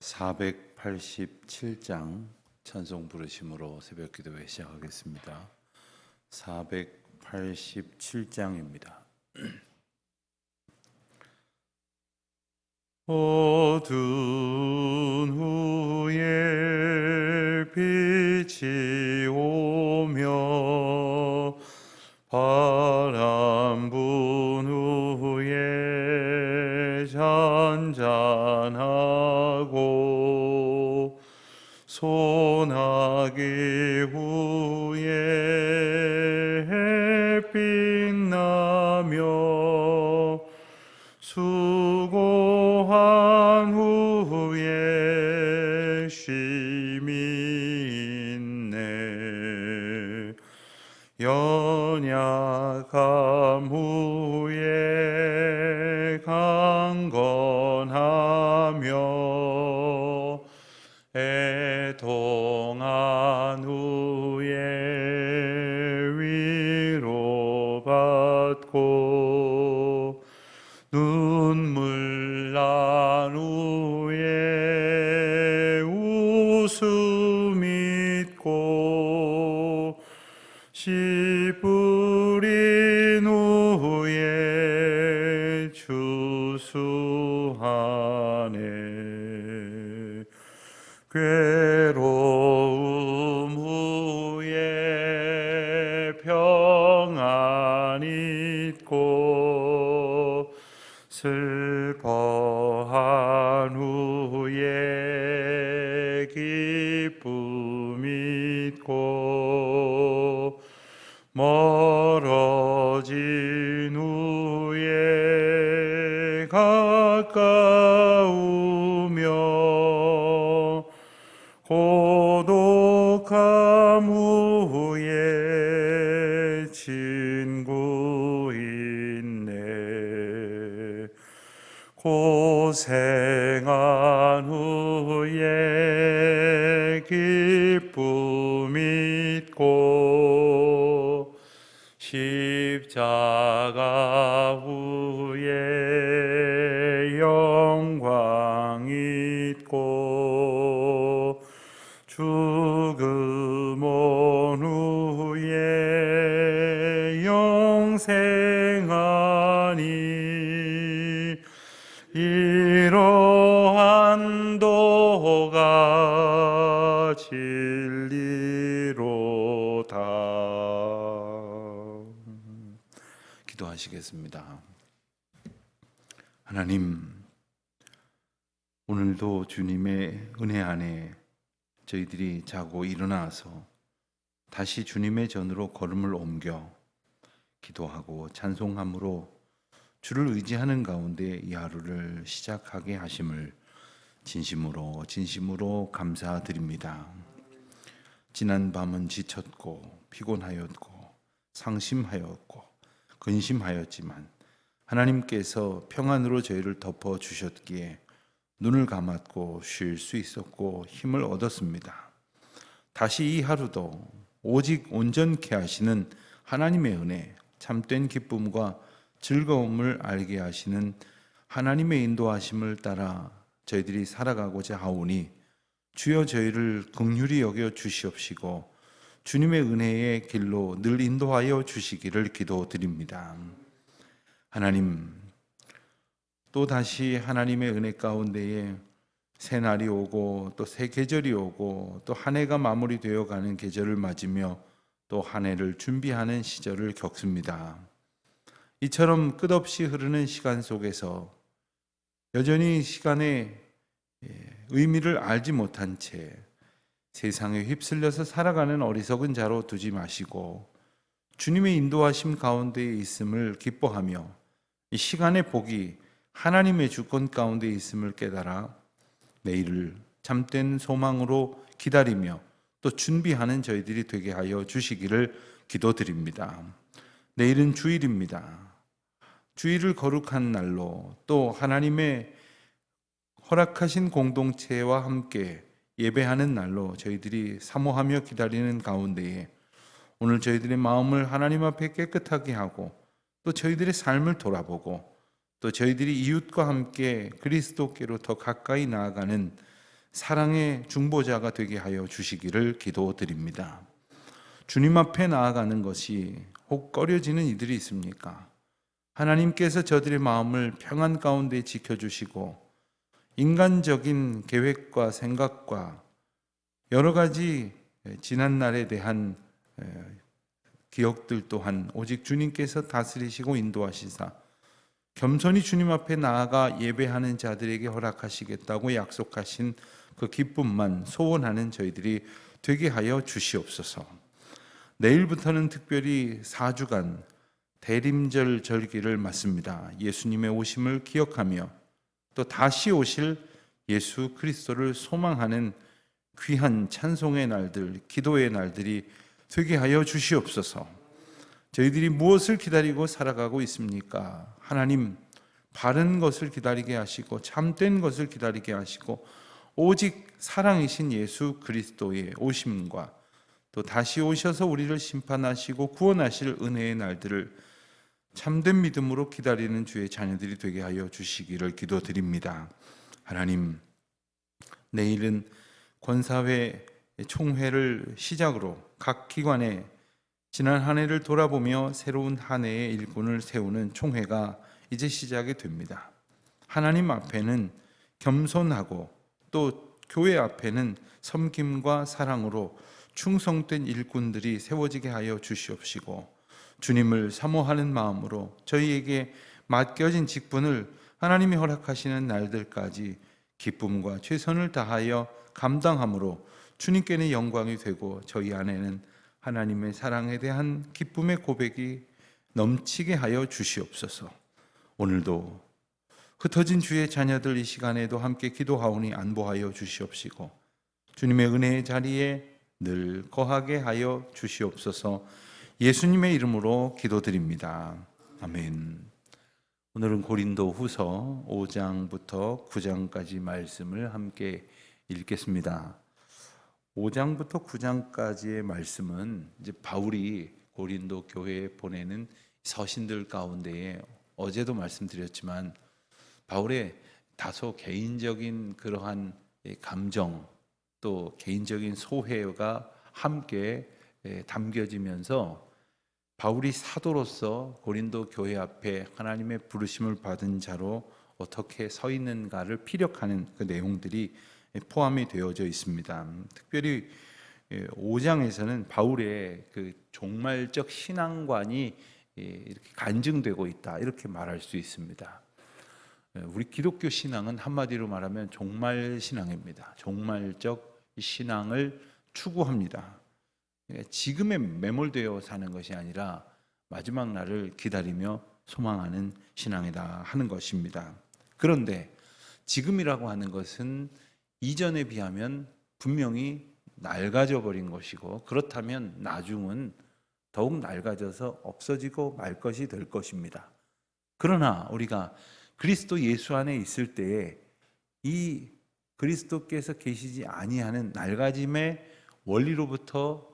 487장 찬송 부르심으로 새벽 기도회 시작하겠습니다. 487장입니다. 어두운 후에 빛이 오며 바람 분 후에 잔잔하고 소나기 후에 햇빛 나며 수고한 후에 쉼이 있네. 연약함 후에 강건하며 애통한 후에 위로받고 눈물 난 후에 웃음 있고 씨 뿌린 후에 추수하네. 괴로움 후에 평안 있고 슬퍼한 후에 기쁨 있고 멀어진 후에 가까우며 고독함 후에 친구 있네. 고생한 후에 기쁨 있고 십자가 후에 영광 있고 죽음 온 후에 영생하니 이러한 도가 진리로다. 기도하시겠습니다. 하나님, 오늘도 주님의 은혜 안에 저희들이 자고 일어나서 다시 주님의 전으로 걸음을 옮겨 기도하고 찬송함으로 주를 의지하는 가운데 이 하루를 시작하게 하심을 진심으로 감사드립니다. 지난 밤은 지쳤고 피곤하였고 상심하였고 근심하였지만 하나님께서 평안으로 저희를 덮어주셨기에 눈을 감았고 쉴 수 있었고 힘을 얻었습니다. 다시 이 하루도 오직 온전케 하시는 하나님의 은혜, 참된 기쁨과 즐거움을 알게 하시는 하나님의 인도하심을 따라 저희들이 살아가고자 하오니 주여 저희를 긍휼히 여겨 주시옵시고 주님의 은혜의 길로 늘 인도하여 주시기를 기도드립니다. 하나님, 또 다시 하나님의 은혜 가운데에 새 날이 오고 또 새 계절이 오고 또 한 해가 마무리되어 가는 계절을 맞으며 또 한 해를 준비하는 시절을 겪습니다. 이처럼 끝없이 흐르는 시간 속에서 여전히 시간의 의미를 알지 못한 채 세상에 휩쓸려서 살아가는 어리석은 자로 두지 마시고 주님의 인도하심 가운데 있음을 기뻐하며 이 시간의 복이 하나님의 주권 가운데 있음을 깨달아 내일을 참된 소망으로 기다리며 또 준비하는 저희들이 되게 하여 주시기를 기도드립니다. 내일은 주일입니다. 주일을 거룩한 날로 또 하나님의 허락하신 공동체와 함께 예배하는 날로 저희들이 사모하며 기다리는 가운데에 오늘 저희들의 마음을 하나님 앞에 깨끗하게 하고 또 저희들의 삶을 돌아보고 또 저희들이 이웃과 함께 그리스도께로 더 가까이 나아가는 사랑의 중보자가 되게 하여 주시기를 기도드립니다. 주님 앞에 나아가는 것이 혹 꺼려지는 이들이 있습니까? 하나님께서 저들의 마음을 평안 가운데 지켜주시고 인간적인 계획과 생각과 여러 가지 지난 날에 대한 기억들 또한 오직 주님께서 다스리시고 인도하시사 겸손히 주님 앞에 나아가 예배하는 자들에게 허락하시겠다고 약속하신 그 기쁨만 소원하는 저희들이 되게 하여 주시옵소서. 내일부터는 특별히 4주간 대림절 절기를 맞습니다. 예수님의 오심을 기억하며 또 다시 오실 예수 그리스도를 소망하는 귀한 찬송의 날들, 기도의 날들이 되게 하여 주시옵소서. 저희들이 무엇을 기다리고 살아가고 있습니까? 하나님, 바른 것을 기다리게 하시고 참된 것을 기다리게 하시고 오직 사랑이신 예수 그리스도의 오심과 또 다시 오셔서 우리를 심판하시고 구원하실 은혜의 날들을 참된 믿음으로 기다리는 주의 자녀들이 되게 하여 주시기를 기도드립니다. 하나님, 내일은 권사회 총회를 시작으로 각 기관에 지난 한 해를 돌아보며 새로운 한 해의 일꾼을 세우는 총회가 이제 시작이 됩니다. 하나님 앞에는 겸손하고 또 교회 앞에는 섬김과 사랑으로 충성된 일꾼들이 세워지게 하여 주시옵시고 주님을 사모하는 마음으로 저희에게 맡겨진 직분을 하나님이 허락하시는 날들까지 기쁨과 최선을 다하여 감당함으로 주님께는 영광이 되고 저희 안에는 하나님의 사랑에 대한 기쁨의 고백이 넘치게 하여 주시옵소서. 오늘도 흩어진 주의 자녀들 이 시간에도 함께 기도하오니 안보하여 주시옵시고 주님의 은혜의 자리에 늘 거하게 하여 주시옵소서. 예수님의 이름으로 기도드립니다. 아멘. 오늘은 고린도 후서 5장부터 9장까지 말씀을 함께 읽겠습니다. 5장부터 9장까지의 말씀은 이제 바울이 고린도 교회에 보내는 서신들 가운데에 어제도 말씀드렸지만 바울의 다소 개인적인 그러한 감정 또 개인적인 소회가 함께 담겨지면서 바울이 사도로서 고린도 교회 앞에 하나님의 부르심을 받은 자로 어떻게 서 있는가를 피력하는 그 내용들이 포함이 되어져 있습니다. 특별히 5장에서는 바울의 그 종말적 신앙관이 이렇게 간증되고 있다 이렇게 말할 수 있습니다. 우리 기독교 신앙은 한마디로 말하면 종말 신앙입니다. 종말적 신앙을 추구합니다. 지금에 매몰되어 사는 것이 아니라 마지막 날을 기다리며 소망하는 신앙이다 하는 것입니다. 그런데 지금이라고 하는 것은 이전에 비하면 분명히 낡아져 버린 것이고 그렇다면 나중은 더욱 낡아져서 없어지고 말 것이 될 것입니다. 그러나 우리가 그리스도 예수 안에 있을 때에 이 그리스도께서 계시지 아니하는 낡아짐의 원리로부터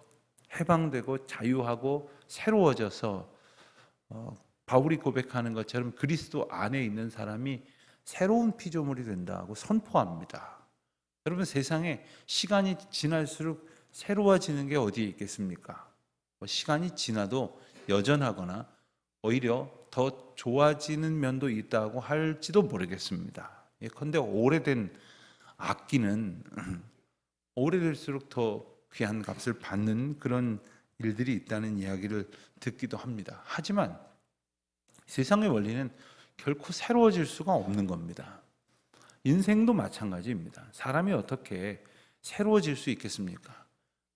해방되고 자유하고 새로워져서 바울이 고백하는 것처럼 그리스도 안에 있는 사람이 새로운 피조물이 된다고 선포합니다. 여러분, 세상에 시간이 지날수록 새로워지는 게 어디에 있겠습니까? 시간이 지나도 여전하거나 오히려 더 좋아지는 면도 있다고 할지도 모르겠습니다. 예컨대 오래된 악기는 오래될수록 더 귀한 값을 받는 그런 일들이 있다는 이야기를 듣기도 합니다. 하지만 세상의 원리는 결코 새로워질 수가 없는 겁니다. 인생도 마찬가지입니다. 사람이 어떻게 새로워질 수 있겠습니까?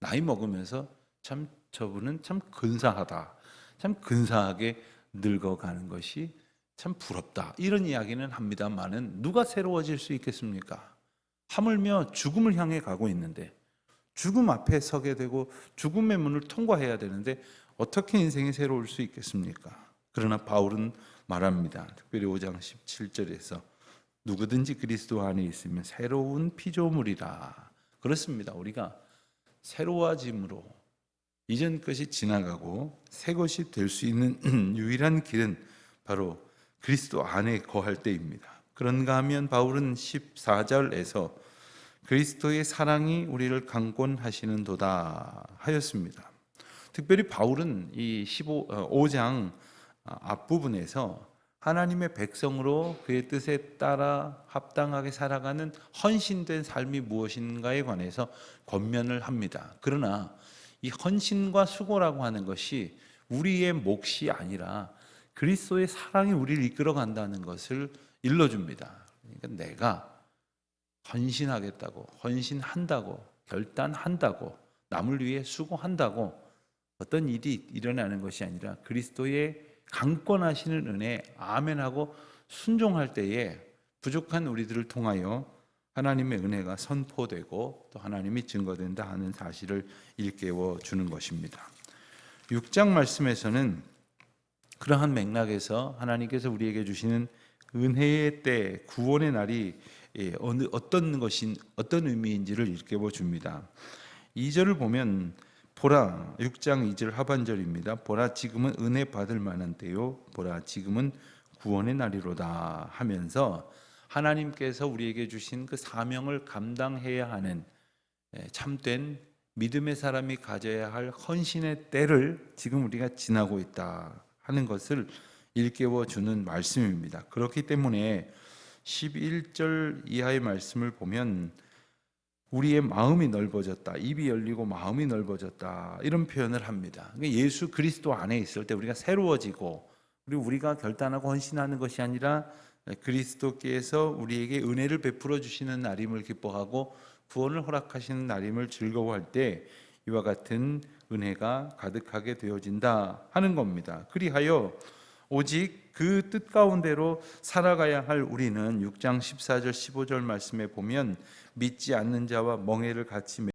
나이 먹으면서 참 저분은 참 근사하다, 참 근사하게 늙어가는 것이 참 부럽다 이런 이야기는 합니다만은 누가 새로워질 수 있겠습니까? 하물며 죽음을 향해 가고 있는데 죽음 앞에 서게 되고 죽음의 문을 통과해야 되는데 어떻게 인생이 새로울 수 있겠습니까? 그러나 바울은 말합니다. 특별히 5장 17절에서 누구든지 그리스도 안에 있으면 새로운 피조물이라. 그렇습니다. 우리가 새로워짐으로 이전 것이 지나가고 새 것이 될 수 있는 유일한 길은 바로 그리스도 안에 거할 때입니다. 그런가 하면 바울은 14절에서 그리스도의 사랑이 우리를 강권하시는도다 하였습니다. 특별히 바울은 이 5장 앞부분에서 하나님의 백성으로 그의 뜻에 따라 합당하게 살아가는 헌신된 삶이 무엇인가에 관해서 권면을 합니다. 그러나 이 헌신과 수고라고 하는 것이 우리의 몫이 아니라 그리스도의 사랑이 우리를 이끌어 간다는 것을 일러줍니다. 그러니까 내가 헌신하겠다고, 헌신한다고, 결단한다고, 남을 위해 수고한다고 어떤 일이 일어나는 것이 아니라 그리스도의 강권하시는 은혜에 아멘하고 순종할 때에 부족한 우리들을 통하여 하나님의 은혜가 선포되고 또 하나님이 증거된다 하는 사실을 일깨워 주는 것입니다. 6장 말씀에서는 그러한 맥락에서 하나님께서 우리에게 주시는 은혜의 때, 구원의 날이 어떤 의미인지를 일깨워 줍니다. 2절을 보면 보라, 6장 2절 하반절입니다. 보라, 지금은 은혜 받을 만한 때요, 보라, 지금은 구원의 날이로다 하면서 하나님께서 우리에게 주신 그 사명을 감당해야 하는 참된 믿음의 사람이 가져야 할 헌신의 때를 지금 우리가 지나고 있다 하는 것을 일깨워 주는 말씀입니다. 그렇기 때문에 11절 이하의 말씀을 보면 우리의 마음이 넓어졌다, 입이 열리고 마음이 넓어졌다, 이런 표현을 합니다. 예수 그리스도 안에 있을 때 우리가 새로워지고, 그리고 우리가 결단하고 헌신하는 것이 아니라 그리스도께서 우리에게 은혜를 베풀어 주시는 날임을 기뻐하고 구원을 허락하시는 날임을 즐거워할 때 이와 같은 은혜가 가득하게 되어진다 하는 겁니다. 그리하여 오직 그 뜻 가운데로 살아가야 할 우리는 6장 14절 15절 말씀에 보면 믿지 않는 자와 멍에를 같이 매서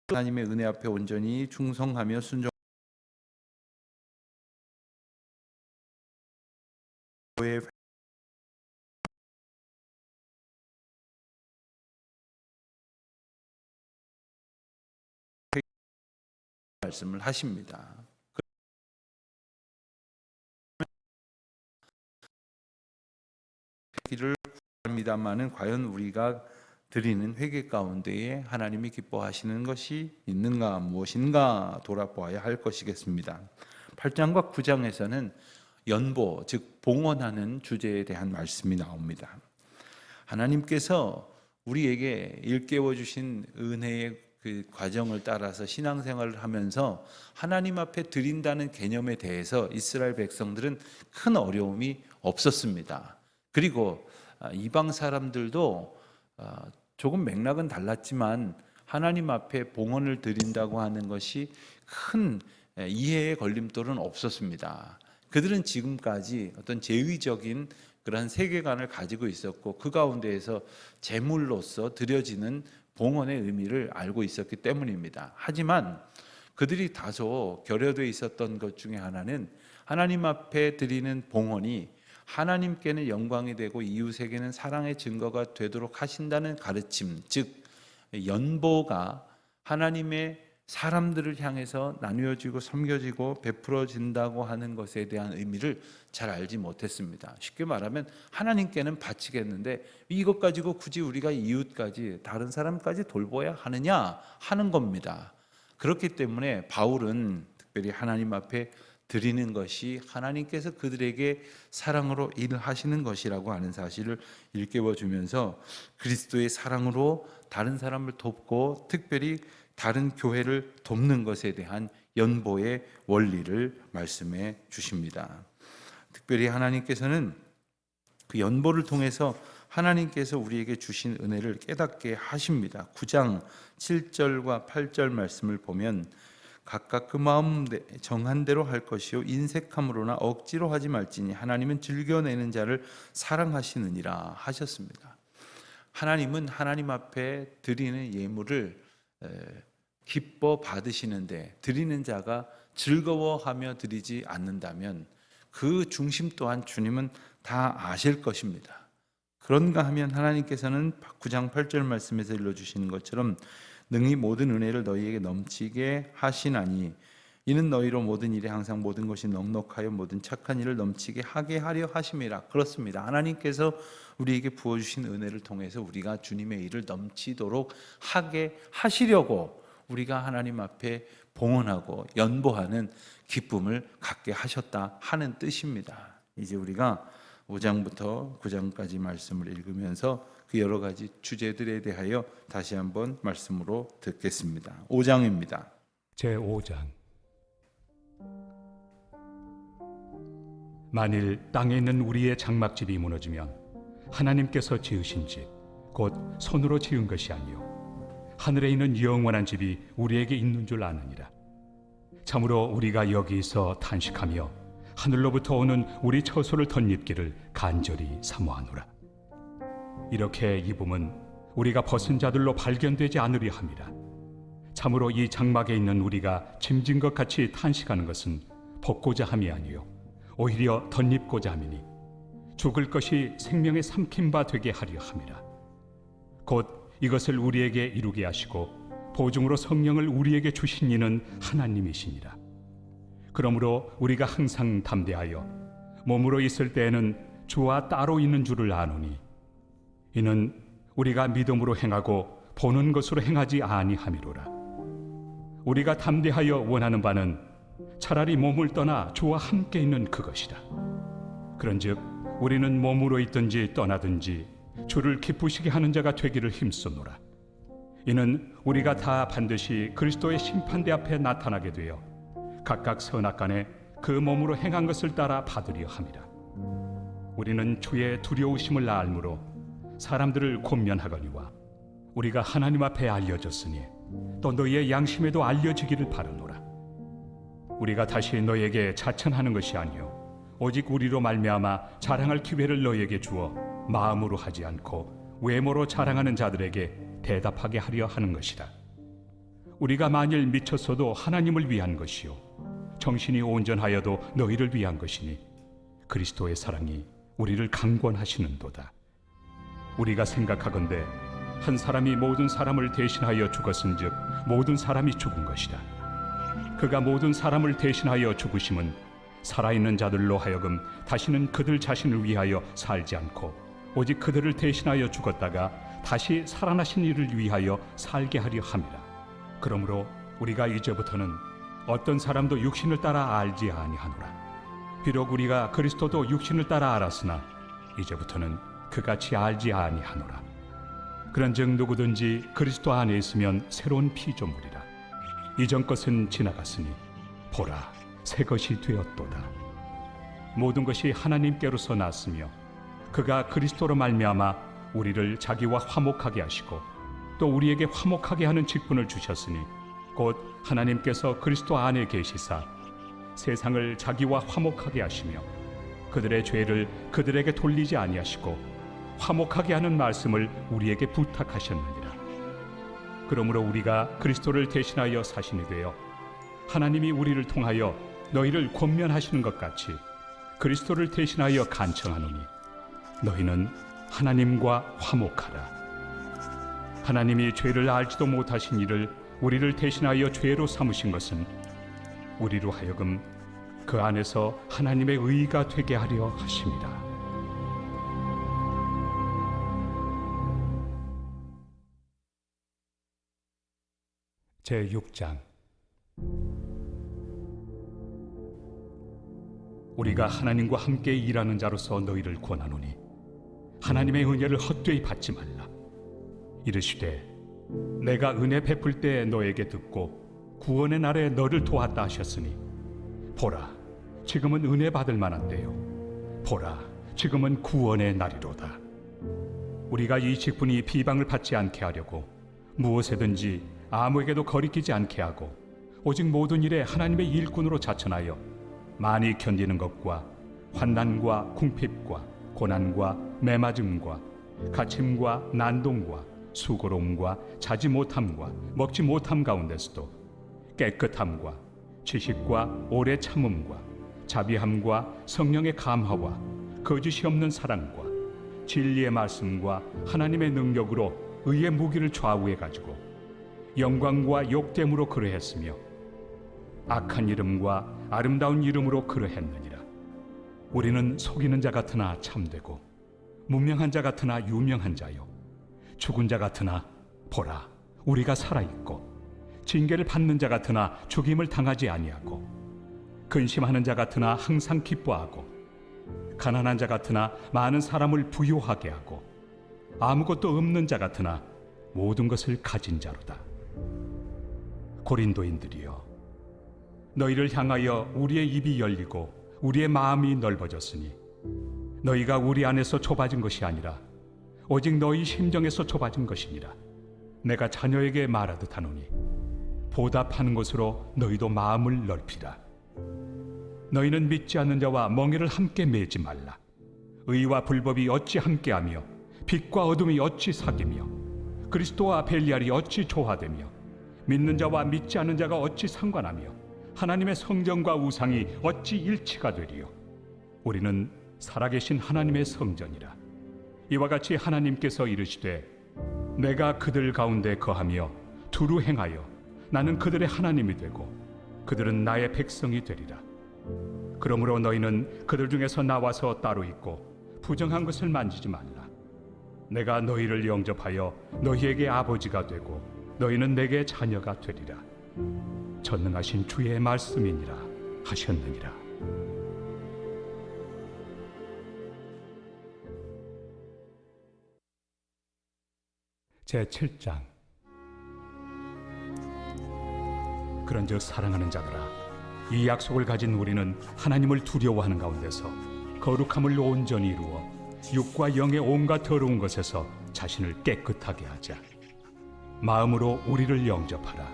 하나님의 은혜 앞에 온전히 충성하며 순종의 말씀을 하십니다. 기를 구합니다마는 과연 우리가 드리는 회개 가운데에 하나님이 기뻐하시는 것이 있는가, 무엇인가 돌아보아야 할 것이겠습니다. 8장과 9장에서는 연보, 즉 봉헌하는 주제에 대한 말씀이 나옵니다. 하나님께서 우리에게 일깨워 주신 은혜의 그 과정을 따라서 신앙생활을 하면서 하나님 앞에 드린다는 개념에 대해서 이스라엘 백성들은 큰 어려움이 없었습니다. 그리고 이방 사람들도 조금 맥락은 달랐지만 하나님 앞에 봉헌을 드린다고 하는 것이 큰 이해의 걸림돌은 없었습니다. 그들은 지금까지 어떤 제위적인 그러한 세계관을 가지고 있었고 그 가운데에서 제물로서 드려지는 봉헌의 의미를 알고 있었기 때문입니다. 하지만 그들이 다소 결여되어 있었던 것 중에 하나는 하나님 앞에 드리는 봉헌이 하나님께는 영광이 되고 이웃에게는 사랑의 증거가 되도록 하신다는 가르침, 즉 연보가 하나님의 사람들을 향해서 나누어지고 섬겨지고 베풀어진다고 하는 것에 대한 의미를 잘 알지 못했습니다. 쉽게 말하면 하나님께는 바치겠는데 이것 가지고 굳이 우리가 이웃까지 다른 사람까지 돌봐야 하느냐 하는 겁니다. 그렇기 때문에 바울은 특별히 하나님 앞에 드리는 것이 하나님께서 그들에게 사랑으로 일하시는 것이라고 하는 사실을 일깨워주면서 그리스도의 사랑으로 다른 사람을 돕고 특별히 다른 교회를 돕는 것에 대한 연보의 원리를 말씀해 주십니다. 특별히 하나님께서는 그 연보를 통해서 하나님께서 우리에게 주신 은혜를 깨닫게 하십니다. 9장 7절과 8절 말씀을 보면 각각 그 마음 정한 대로 할 것이요 인색함으로나 억지로 하지 말지니 하나님은 즐겨내는 자를 사랑하시느니라 하셨습니다. 하나님은 하나님 앞에 드리는 예물을 기뻐 받으시는데 드리는 자가 즐거워하며 드리지 않는다면 그 중심 또한 주님은 다 아실 것입니다. 그런가 하면 하나님께서는 9장 8절 말씀에서 일러주시는 것처럼 능히 모든 은혜를 너희에게 넘치게 하시나니 이는 너희로 모든 일에 항상 모든 것이 넉넉하여 모든 착한 일을 넘치게 하게 하려 하심이라. 그렇습니다. 하나님께서 우리에게 부어주신 은혜를 통해서 우리가 주님의 일을 넘치도록 하게 하시려고 우리가 하나님 앞에 봉헌하고 연보하는 기쁨을 갖게 하셨다 하는 뜻입니다. 이제 우리가 5장부터 9장까지 말씀을 읽으면서 그 여러 가지 주제들에 대하여 다시 한번 말씀으로 듣겠습니다. 5장입니다. 제5장. 만일 땅에 있는 우리의 장막집이 무너지면 하나님께서 지으신 집, 곧 손으로 지은 것이 아니요 하늘에 있는 영원한 집이 우리에게 있는 줄 아느니라. 참으로 우리가 여기서 탄식하며 하늘로부터 오는 우리 처소를 덧입기를 간절히 사모하노라. 이렇게 입음은 우리가 벗은 자들로 발견되지 않으려 함이라. 참으로 이 장막에 있는 우리가 짐진 것 같이 탄식하는 것은 벗고자 함이 아니요 오히려 덧입고자 함이니 죽을 것이 생명의 삼킨 바 되게 하려 함이라. 곧 이것을 우리에게 이루게 하시고 보증으로 성령을 우리에게 주신 이는 하나님이시니라. 그러므로 우리가 항상 담대하여 몸으로 있을 때에는 주와 따로 있는 줄을 아노니 이는 우리가 믿음으로 행하고 보는 것으로 행하지 아니함이로라. 우리가 담대하여 원하는 바는 차라리 몸을 떠나 주와 함께 있는 그것이라. 그런즉 우리는 몸으로 있든지 떠나든지 주를 기쁘시게 하는 자가 되기를 힘쓰노라. 이는 우리가 다 반드시 그리스도의 심판대 앞에 나타나게 되어 각각 선악간에 그 몸으로 행한 것을 따라 받으려 함이라. 우리는 주의 두려우심을 알므로 사람들을 권면하거니와 우리가 하나님 앞에 알려졌으니 또 너희의 양심에도 알려지기를 바라노라. 우리가 다시 너희에게 자천하는 것이 아니요 오직 우리로 말미암아 자랑할 기회를 너희에게 주어 마음으로 하지 않고 외모로 자랑하는 자들에게 대답하게 하려 하는 것이라. 우리가 만일 미쳤어도 하나님을 위한 것이요 정신이 온전하여도 너희를 위한 것이니 그리스도의 사랑이 우리를 강권하시는도다. 우리가 생각하건대 한 사람이 모든 사람을 대신하여 죽었은즉 모든 사람이 죽은 것이다. 그가 모든 사람을 대신하여 죽으심은 살아있는 자들로 하여금 다시는 그들 자신을 위하여 살지 않고 오직 그들을 대신하여 죽었다가 다시 살아나신 이를 위하여 살게 하려 함이라. 그러므로 우리가 이제부터는 어떤 사람도 육신을 따라 알지 아니하노라. 비록 우리가 그리스도도 육신을 따라 알았으나 이제부터는 그같이 알지 아니하노라. 그런즉 누구든지 그리스도 안에 있으면 새로운 피조물이라. 이전 것은 지나갔으니 보라 새 것이 되었도다. 모든 것이 하나님께로서 났으며 그가 그리스도로 말미암아 우리를 자기와 화목하게 하시고 또 우리에게 화목하게 하는 직분을 주셨으니 곧 하나님께서 그리스도 안에 계시사 세상을 자기와 화목하게 하시며 그들의 죄를 그들에게 돌리지 아니하시고 화목하게 하는 말씀을 우리에게 부탁하셨느니라. 그러므로 우리가 그리스도를 대신하여 사신이 되어 하나님이 우리를 통하여 너희를 권면하시는 것 같이 그리스도를 대신하여 간청하노니 너희는 하나님과 화목하라. 하나님이 죄를 알지도 못하신 이를 우리를 대신하여 죄로 삼으신 것은 우리로 하여금 그 안에서 하나님의 의가 되게 하려 하심이라. 제6장. 우리가 하나님과 함께 일하는 자로서 너희를 권하노니 하나님의 은혜를 헛되이 받지 말라. 이르시되 내가 은혜 베풀 때 너에게 듣고 구원의 날에 너를 도왔다 하셨으니 보라 지금은 은혜 받을 만한 때요 보라 지금은 구원의 날이로다. 우리가 이 직분이 비방을 받지 않게 하려고 무엇에든지 아무에게도 거리끼지 않게 하고 오직 모든 일에 하나님의 일꾼으로 자천하여 많이 견디는 것과 환난과 궁핍과 고난과 매맞음과 갇힘과 난동과 수고로움과 자지 못함과 먹지 못함 가운데서도 깨끗함과 지식과 오래 참음과 자비함과 성령의 감화와 거짓이 없는 사랑과 진리의 말씀과 하나님의 능력으로 의의 무기를 좌우해 가지고 영광과 욕됨으로 그러했으며 악한 이름과 아름다운 이름으로 그러했느니라. 우리는 속이는 자 같으나 참되고 무명한 자 같으나 유명한 자요 죽은 자 같으나 보라 우리가 살아있고 징계를 받는 자 같으나 죽임을 당하지 아니하고 근심하는 자 같으나 항상 기뻐하고 가난한 자 같으나 많은 사람을 부유하게 하고 아무것도 없는 자 같으나 모든 것을 가진 자로다. 고린도인들이여 너희를 향하여 우리의 입이 열리고 우리의 마음이 넓어졌으니 너희가 우리 안에서 좁아진 것이 아니라 오직 너희 심정에서 좁아진 것이니라. 내가 자녀에게 말하듯 하노니 보답하는 것으로 너희도 마음을 넓히라. 너희는 믿지 않는 자와 멍에를 함께 매지 말라. 의와 불법이 어찌 함께하며 빛과 어둠이 어찌 사귀며 그리스도와 벨리알이 어찌 조화되며 믿는 자와 믿지 않는 자가 어찌 상관하며 하나님의 성전과 우상이 어찌 일치가 되리요. 우리는 살아계신 하나님의 성전이라. 이와 같이 하나님께서 이르시되 내가 그들 가운데 거하며 두루 행하여 나는 그들의 하나님이 되고 그들은 나의 백성이 되리라. 그러므로 너희는 그들 중에서 나와서 따로 있고 부정한 것을 만지지 말라. 내가 너희를 영접하여 너희에게 아버지가 되고 너희는 내게 자녀가 되리라. 전능하신 주의 말씀이니라 하셨느니라. 제7장. 그런즉 사랑하는 자들아, 이 약속을 가진 우리는 하나님을 두려워하는 가운데서 거룩함을 온전히 이루어 육과 영의 온갖 더러운 것에서 자신을 깨끗하게 하자. 마음으로 우리를 영접하라.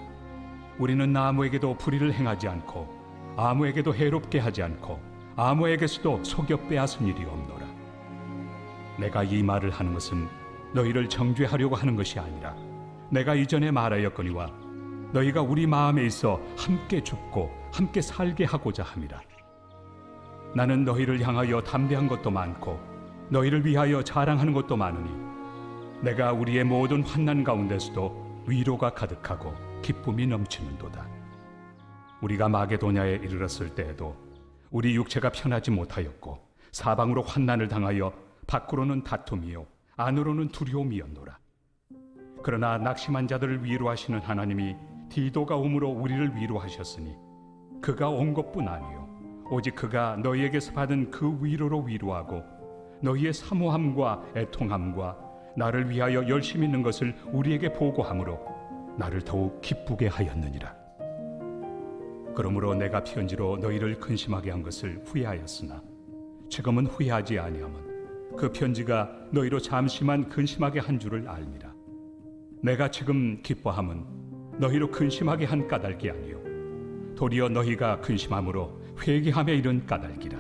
우리는 아무에게도 불의를 행하지 않고 아무에게도 해롭게 하지 않고 아무에게서도 속여 빼앗은 일이 없노라. 내가 이 말을 하는 것은 너희를 정죄하려고 하는 것이 아니라 내가 이전에 말하였거니와 너희가 우리 마음에 있어 함께 죽고 함께 살게 하고자 함이라. 나는 너희를 향하여 담대한 것도 많고 너희를 위하여 자랑하는 것도 많으니 내가 우리의 모든 환난 가운데서도 위로가 가득하고 기쁨이 넘치는도다. 우리가 마게도냐에 이르렀을 때에도 우리 육체가 편하지 못하였고 사방으로 환난을 당하여 밖으로는 다툼이요 안으로는 두려움이었노라. 그러나 낙심한 자들을 위로하시는 하나님이 디도가 오므로 우리를 위로하셨으니 그가 온 것뿐 아니요 오직 그가 너희에게서 받은 그 위로로 위로하고 너희의 사모함과 애통함과 나를 위하여 열심히 있는 것을 우리에게 보고함으로 나를 더욱 기쁘게 하였느니라. 그러므로 내가 편지로 너희를 근심하게 한 것을 후회하였으나 지금은 후회하지 아니함은 그 편지가 너희로 잠시만 근심하게 한 줄을 알미라. 내가 지금 기뻐함은 너희로 근심하게 한 까닭이 아니요 도리어 너희가 근심함으로 회개함에 이른 까닭이라.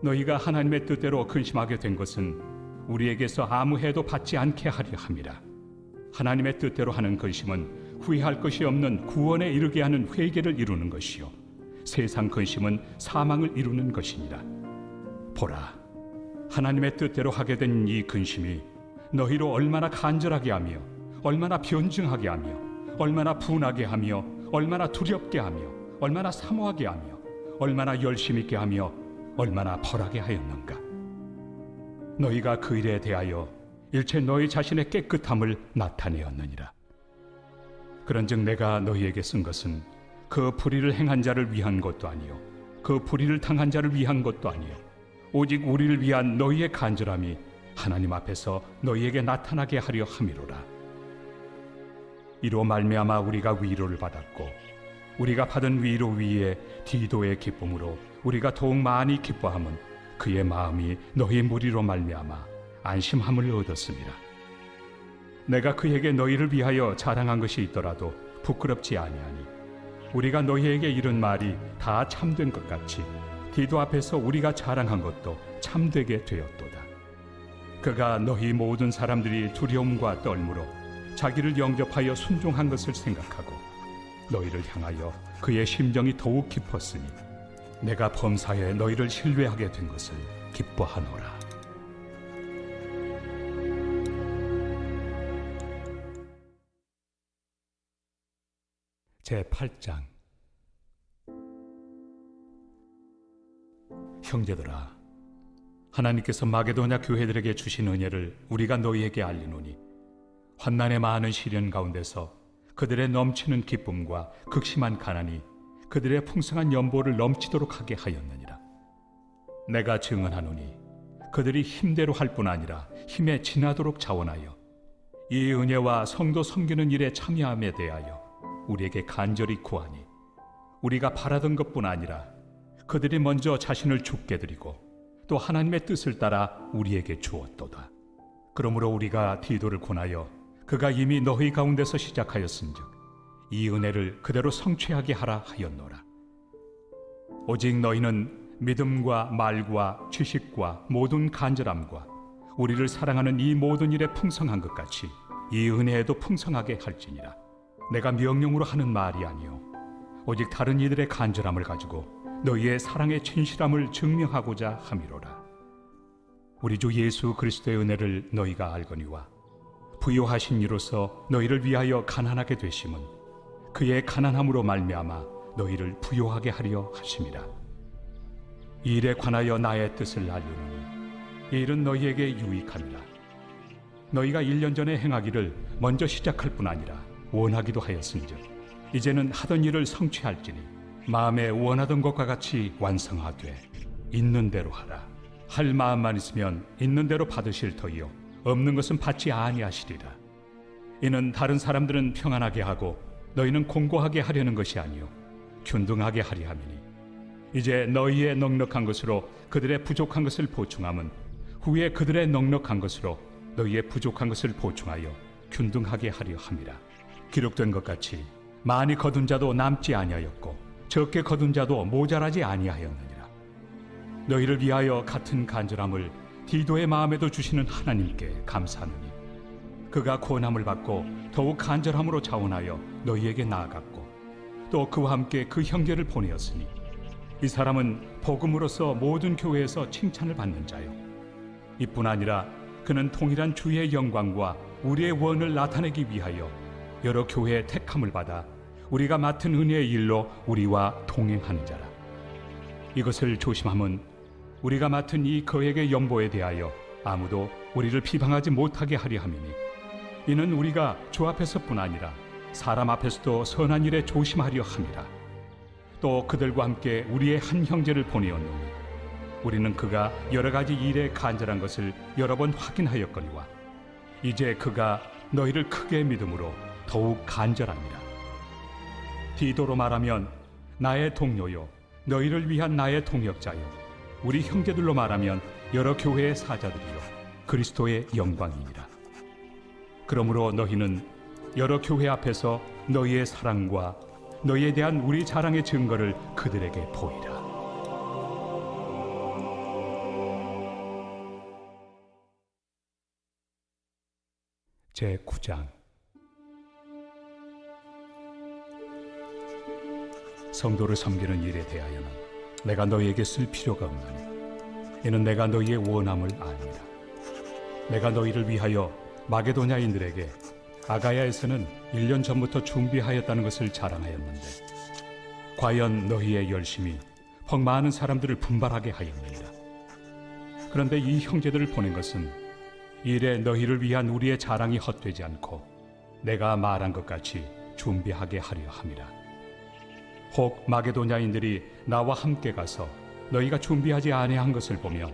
너희가 하나님의 뜻대로 근심하게 된 것은 우리에게서 아무 해도 받지 않게 하려 함이라. 하나님의 뜻대로 하는 근심은 후회할 것이 없는 구원에 이르게 하는 회개를 이루는 것이요 세상 근심은 사망을 이루는 것이니라. 보라, 하나님의 뜻대로 하게 된 이 근심이 너희로 얼마나 간절하게 하며 얼마나 변증하게 하며 얼마나 분하게 하며 얼마나 두렵게 하며 얼마나 사모하게 하며 얼마나 열심 있게 하며 얼마나 벌하게 하였는가. 너희가 그 일에 대하여 일체 너희 자신의 깨끗함을 나타내었느니라. 그런즉 내가 너희에게 쓴 것은 그 불의를 행한 자를 위한 것도 아니요 그 불의를 당한 자를 위한 것도 아니요 오직 우리를 위한 너희의 간절함이 하나님 앞에서 너희에게 나타나게 하려 함이로라. 이로 말미암아 우리가 위로를 받았고 우리가 받은 위로 위에 디도의 기쁨으로 우리가 더욱 많이 기뻐함은 그의 마음이 너희 무리로 말미암아 안심함을 얻었습니다. 내가 그에게 너희를 위하여 자랑한 것이 있더라도 부끄럽지 아니하니 우리가 너희에게 이른 말이 다 참된 것 같이 디도 앞에서 우리가 자랑한 것도 참되게 되었도다. 그가 너희 모든 사람들이 두려움과 떨므로 자기를 영접하여 순종한 것을 생각하고 너희를 향하여 그의 심정이 더욱 깊었으니 내가 범사에 너희를 신뢰하게 된 것을 기뻐하노라. 제8장. 형제들아, 하나님께서 마게도냐 교회들에게 주신 은혜를 우리가 너희에게 알리노니 환난의 많은 시련 가운데서 그들의 넘치는 기쁨과 극심한 가난이 그들의 풍성한 연보를 넘치도록 하게 하였느니라. 내가 증언하노니 그들이 힘대로 할 뿐 아니라 힘에 지나도록 자원하여 이 은혜와 성도 섬기는 일에 참여함에 대하여 우리에게 간절히 구하니 우리가 바라던 것뿐 아니라 그들이 먼저 자신을 주께 드리고 또 하나님의 뜻을 따라 우리에게 주었도다. 그러므로 우리가 디도를 권하여 그가 이미 너희 가운데서 시작하였은즉 이 은혜를 그대로 성취하게 하라 하였노라. 오직 너희는 믿음과 말과 지식과 모든 간절함과 우리를 사랑하는 이 모든 일에 풍성한 것 같이 이 은혜에도 풍성하게 할지니라. 내가 명령으로 하는 말이 아니요 오직 다른 이들의 간절함을 가지고 너희의 사랑의 진실함을 증명하고자 함이로라. 우리 주 예수 그리스도의 은혜를 너희가 알거니와 부요하신 이로서 너희를 위하여 가난하게 되심은 그의 가난함으로 말미암아 너희를 부요하게 하려 하심이라. 이 일에 관하여 나의 뜻을 알리노니 이 일은 너희에게 유익함이라. 너희가 1년 전에 행하기를 먼저 시작할 뿐 아니라 원하기도 하였은즉 이제는 하던 일을 성취할지니 마음에 원하던 것과 같이 완성하되 있는 대로 하라. 할 마음만 있으면 있는 대로 받으실 터이요 없는 것은 받지 아니하시리라. 이는 다른 사람들은 평안하게 하고 너희는 공고하게 하려는 것이 아니요 균등하게 하려 함이니 이제 너희의 넉넉한 것으로 그들의 부족한 것을 보충함은 후에 그들의 넉넉한 것으로 너희의 부족한 것을 보충하여 균등하게 하려 함이라. 기록된 것 같이 많이 거둔 자도 남지 아니하였고 적게 거둔 자도 모자라지 아니하였느니라. 너희를 위하여 같은 간절함을 디도의 마음에도 주시는 하나님께 감사하노니 그가 권함을 받고 더욱 간절함으로 자원하여 너희에게 나아갔고 또 그와 함께 그 형제를 보내었으니 이 사람은 복음으로서 모든 교회에서 칭찬을 받는 자요 이뿐 아니라 그는 통일한 주의 영광과 우리의 원을 나타내기 위하여 여러 교회의 택함을 받아 우리가 맡은 은혜의 일로 우리와 동행하는 자라. 이것을 조심함은 우리가 맡은 이 거액의 연보에 대하여 아무도 우리를 비방하지 못하게 하려 함이니 이는 우리가 주 앞에서뿐 아니라 사람 앞에서도 선한 일에 조심하려 함이라. 또 그들과 함께 우리의 한 형제를 보내었노니 우리는 그가 여러 가지 일에 간절한 것을 여러 번 확인하였거니와 이제 그가 너희를 크게 믿음으로 더욱 간절하니라. 디도로 말하면 나의 동료요 너희를 위한 나의 동역자요 우리 형제들로 말하면 여러 교회의 사자들이요 그리스도의 영광이니라. 그러므로 너희는 여러 교회 앞에서 너희의 사랑과 너희에 대한 우리 자랑의 증거를 그들에게 보이라. 제9장. 성도를 섬기는 일에 대하여는 내가 너희에게 쓸 필요가 없나니 이는 내가 너희의 원함을 아니라. 내가 너희를 위하여 마게도냐인들에게 아가야에서는 1년 전부터 준비하였다는 것을 자랑하였는데 과연 너희의 열심이 퍽 많은 사람들을 분발하게 하였느니라. 그런데 이 형제들을 보낸 것은 이 일에 너희를 위한 우리의 자랑이 헛되지 않고 내가 말한 것 같이 준비하게 하려 함이라. 혹 마게도냐인들이 나와 함께 가서 너희가 준비하지 아니한 것을 보며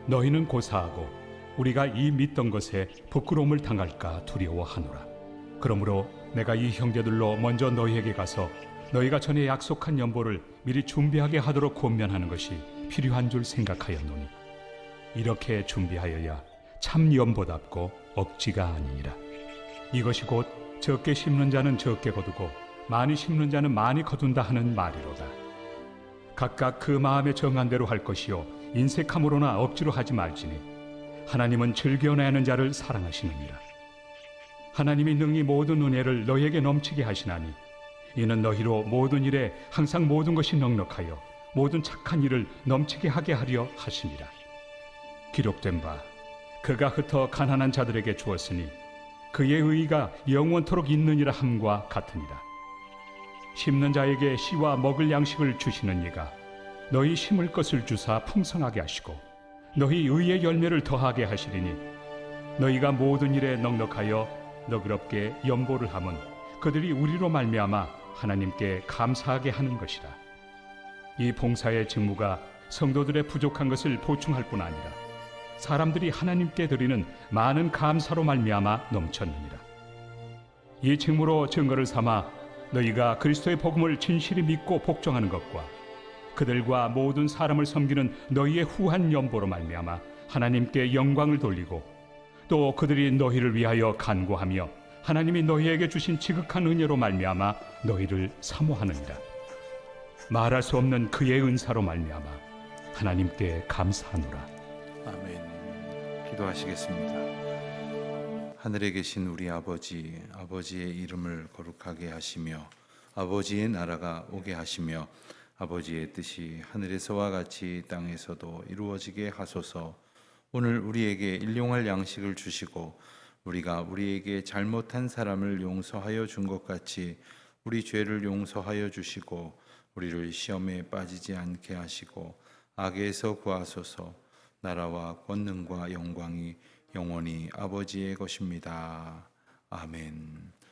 너희는 고사하고 우리가 이 믿던 것에 부끄러움을 당할까 두려워하노라. 그러므로 내가 이 형제들로 먼저 너희에게 가서 너희가 전에 약속한 연보를 미리 준비하게 하도록 권면하는 것이 필요한 줄 생각하였노니 이렇게 준비하여야 참 연보답고 억지가 아니니라. 이것이 곧 적게 심는 자는 적게 거두고 많이 심는 자는 많이 거둔다 하는 말이로다. 각각 그 마음에 정한 대로 할 것이요 인색함으로나 억지로 하지 말지니 하나님은 즐겨내는 자를 사랑하시느니라. 하나님이 능히 모든 은혜를 너희에게 넘치게 하시나니 이는 너희로 모든 일에 항상 모든 것이 넉넉하여 모든 착한 일을 넘치게 하게 하려 하심이라. 기록된 바 그가 흩어 가난한 자들에게 주었으니 그의 의의가 영원토록 있느니라 함과 같으니라. 심는 자에게 씨와 먹을 양식을 주시는 이가 너희 심을 것을 주사 풍성하게 하시고 너희 의의 열매를 더하게 하시리니 너희가 모든 일에 넉넉하여 너그럽게 연보를 함은 그들이 우리로 말미암아 하나님께 감사하게 하는 것이라. 이 봉사의 직무가 성도들의 부족한 것을 보충할 뿐 아니라 사람들이 하나님께 드리는 많은 감사로 말미암아 넘쳤느니라. 이 직무로 증거를 삼아 너희가 그리스도의 복음을 진실히 믿고 복종하는 것과 그들과 모든 사람을 섬기는 너희의 후한 연보로 말미암아 하나님께 영광을 돌리고 또 그들이 너희를 위하여 간구하며 하나님이 너희에게 주신 지극한 은혜로 말미암아 너희를 사모하느니라. 말할 수 없는 그의 은사로 말미암아 하나님께 감사하노라. 아멘. 기도하시겠습니다. 하늘에 계신 우리 아버지, 아버지의 이름을 거룩하게 하시며 아버지의 나라가 오게 하시며 아버지의 뜻이 하늘에서와 같이 땅에서도 이루어지게 하소서. 오늘 우리에게 일용할 양식을 주시고 우리가 우리에게 잘못한 사람을 용서하여 준 것 같이 우리 죄를 용서하여 주시고 우리를 시험에 빠지지 않게 하시고 악에서 구하소서. 나라와 권능과 영광이 영원히 아버지의 것입니다. 아멘.